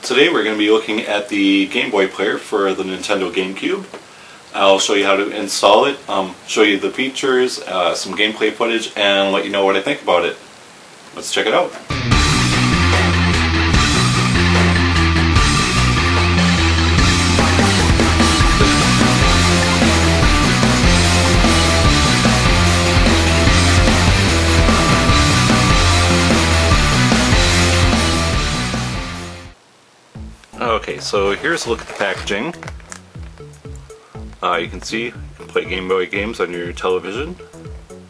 Today we're going to be looking at the Game Boy player for the Nintendo GameCube. I'll show you how to install it, show you the features, some gameplay footage, and let you know what I think about it. Let's check it out. Okay, so here's a look at the packaging. You can see you can play Game Boy games on your television.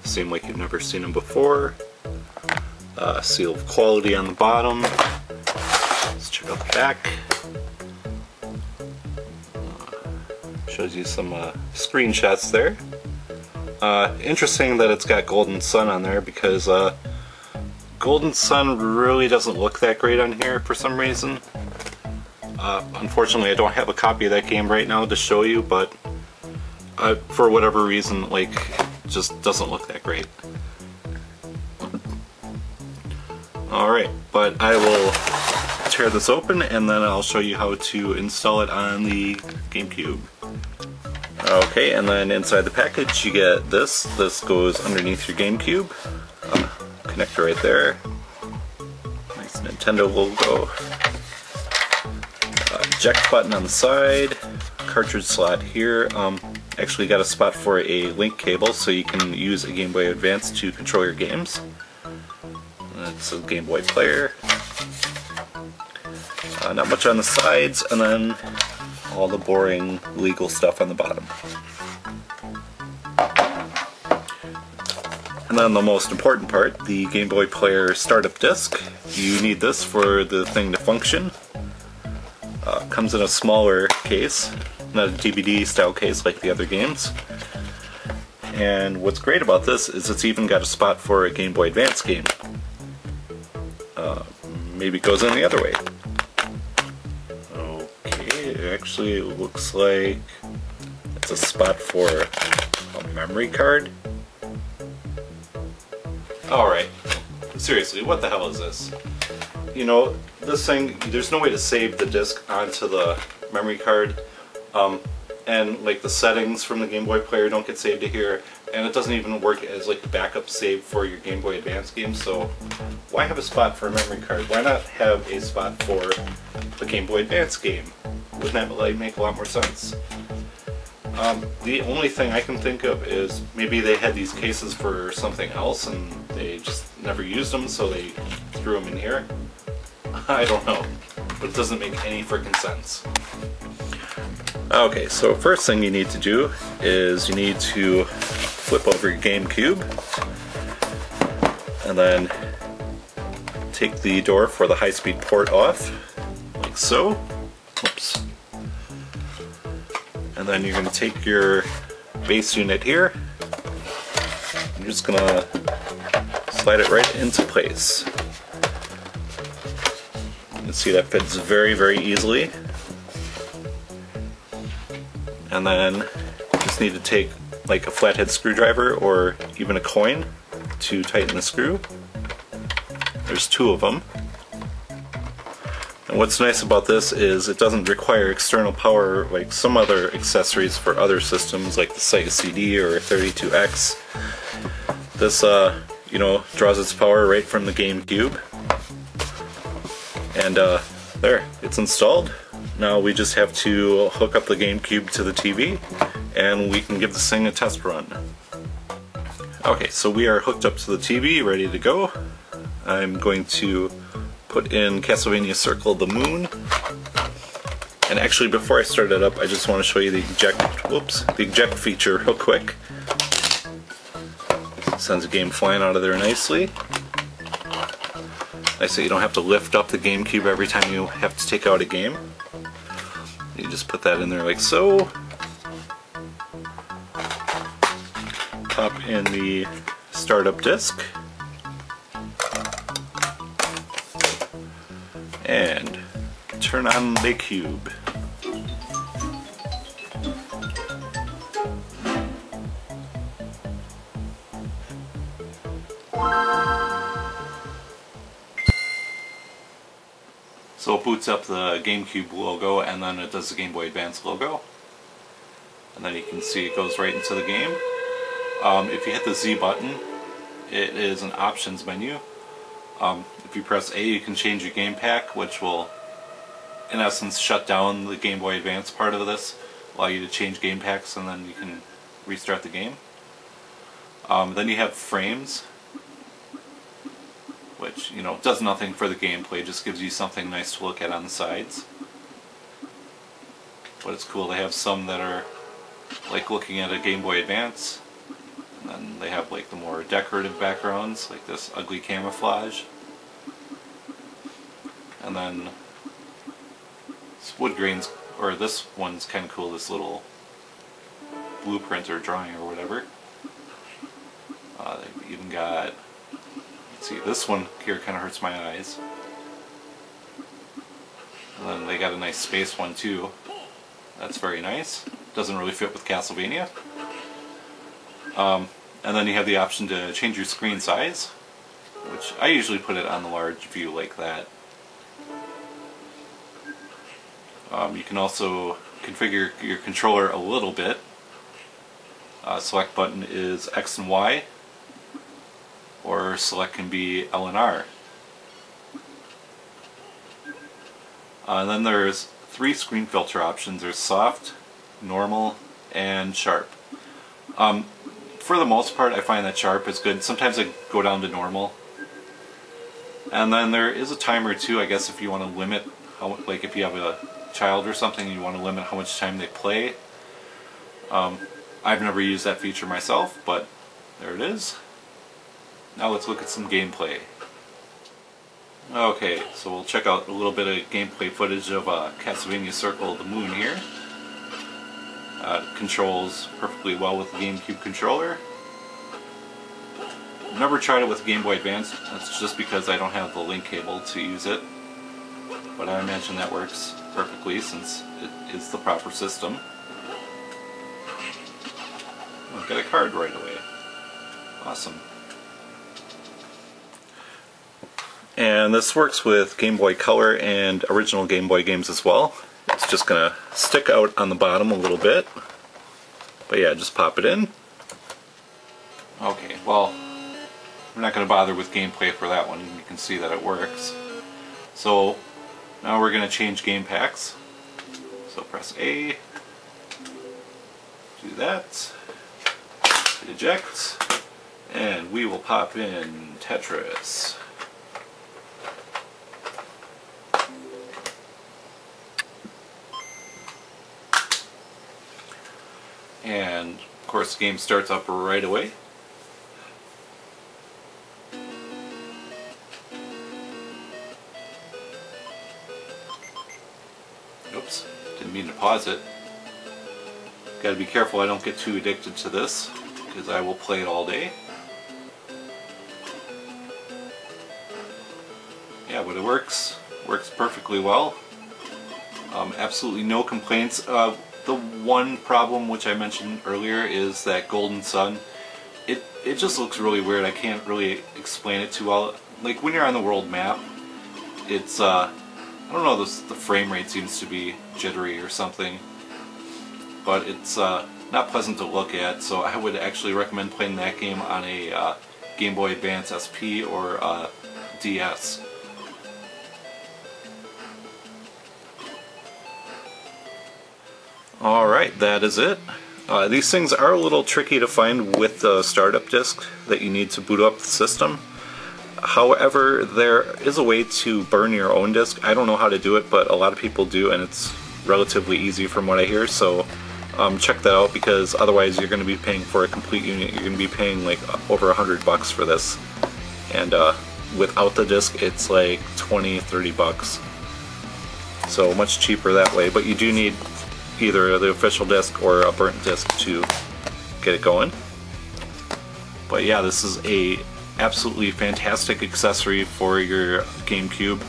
Seem like you've never seen them before. Seal of quality on the bottom. Let's check out the back. Shows you some screenshots there. Interesting that it's got Golden Sun on there because Golden Sun really doesn't look that great on here for some reason. Unfortunately, I don't have a copy of that game right now to show you, but for whatever reason, like, it just doesn't look that great. Alright, but I will tear this open and then I'll show you how to install it on the GameCube. Okay, and then inside the package you get this. This goes underneath your GameCube. Connector right there. Nice Nintendo logo. Eject button on the side, cartridge slot here. Actually got a spot for a link cable so you can use a Game Boy Advance to control your games. That's a Game Boy player. Not much on the sides, and then all the boring legal stuff on the bottom. And then the most important part, the Game Boy player startup disc. You need this for the thing to function. Comes in a smaller case, not a DVD style case like the other games. And what's great about this is it's even got a spot for a Game Boy Advance game. Maybe it goes in the other way. Okay, it actually looks like it's a spot for a memory card. Alright, seriously, what the hell is this? You know, this thing, there's no way to save the disc onto the memory card, and like the settings from the Game Boy player don't get saved to here, and it doesn't even work as like a backup save for your Game Boy Advance game, so why have a spot for a memory card? Why not have a spot for the Game Boy Advance game? Wouldn't that like make a lot more sense? The only thing I can think of is maybe they had these cases for something else and they just never used them, so they threw them in here. I don't know, but it doesn't make any freaking sense. Okay, so first thing you need to do is you need to flip over your GameCube and then take the door for the high-speed port off, like so. Oops. And then you're going to take your base unit here. You're just going to slide it right into place. You can see that fits very, very easily. And then you just need to take like a flathead screwdriver or even a coin to tighten the screw. There's two of them. And what's nice about this is it doesn't require external power like some other accessories for other systems like the Sega CD or 32X. This, you know, draws its power right from the GameCube. And there, it's installed. Now we just have to hook up the GameCube to the TV and we can give this thing a test run. Okay, so we are hooked up to the TV, ready to go. I'm going to put in Castlevania Circle of the Moon. And actually before I start it up, I just want to show you the eject feature real quick. Sends a game flying out of there nicely. Nice that you don't have to lift up the GameCube every time you have to take out a game. You just put that in there like so. Pop in the startup disc. And turn on the cube. So it boots up the GameCube logo, and then it does the Game Boy Advance logo. And then you can see it goes right into the game. If you hit the Z button, it is an options menu. If you press A, you can change your game pack, which will, in essence, shut down the Game Boy Advance part of this, allow you to change game packs, and then you can restart the game. Then you have frames, which, you know, does nothing for the gameplay, just gives you something nice to look at on the sides. But it's cool, they have some that are like looking at a Game Boy Advance, and then they have like the more decorative backgrounds, like this ugly camouflage. And then this wood grains, or this one's kind of cool, this little blueprint or drawing or whatever. They've even got, let's see, this one here kind of hurts my eyes. And then they got a nice space one too. That's very nice. Doesn't really fit with Castlevania. And then you have the option to change your screen size, which I usually put it on the large view like that. You can also configure your controller a little bit. Select button is X and Y, or select can be L and R. And then there's 3 screen filter options. There's soft, normal, and sharp. For the most part, I find that sharp is good. Sometimes I go down to normal. And then there is a timer too, I guess, if you want to limit, like if you have a child or something, you want to limit how much time they play. I've never used that feature myself, but there it is. Now let's look at some gameplay. Okay, so we'll check out a little bit of gameplay footage of Castlevania Circle of the Moon here. It controls perfectly well with the GameCube controller. Never tried it with Game Boy Advance, that's just because I don't have the link cable to use it. But I imagine that works perfectly since it is the proper system. I'll get a card right away. Awesome. And this works with Game Boy Color and original Game Boy games as well. It's just going to stick out on the bottom a little bit. But yeah, just pop it in. Okay, well, we're not going to bother with gameplay for that one. You can see that it works. So now we're going to change game packs. So press A. Do that. Hit eject. And we will pop in Tetris. And of course the game starts up right away. Oops, didn't mean to pause it. Gotta be careful I don't get too addicted to this, because I will play it all day. Yeah, but it works perfectly well. Absolutely no complaints. The one problem which I mentioned earlier is that golden sun. It just looks really weird. I can't really explain it too well. Like when you're on the world map, it's I don't know, the frame rate seems to be jittery or something. But it's not pleasant to look at, so I would actually recommend playing that game on a Game Boy Advance SP or DS. Alright, that is it. These things are a little tricky to find with the startup disk that you need to boot up the system. However, there is a way to burn your own disk. I don't know how to do it, but a lot of people do, and it's relatively easy from what I hear, so check that out, because otherwise you're going to be paying for a complete unit. You're going to be paying like over $100 for this, and without the disk it's like 20-30 bucks. So much cheaper that way, but you do need either the official disc or a burnt disc to get it going. But yeah, this is a absolutely fantastic accessory for your GameCube.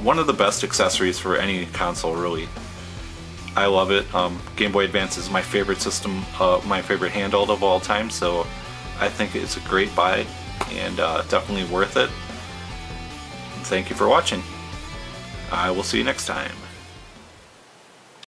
One of the best accessories for any console, really. I love it. Game Boy Advance is my favorite system, my favorite handheld of all time, so I think it's a great buy and definitely worth it. Thank you for watching. I will see you next time.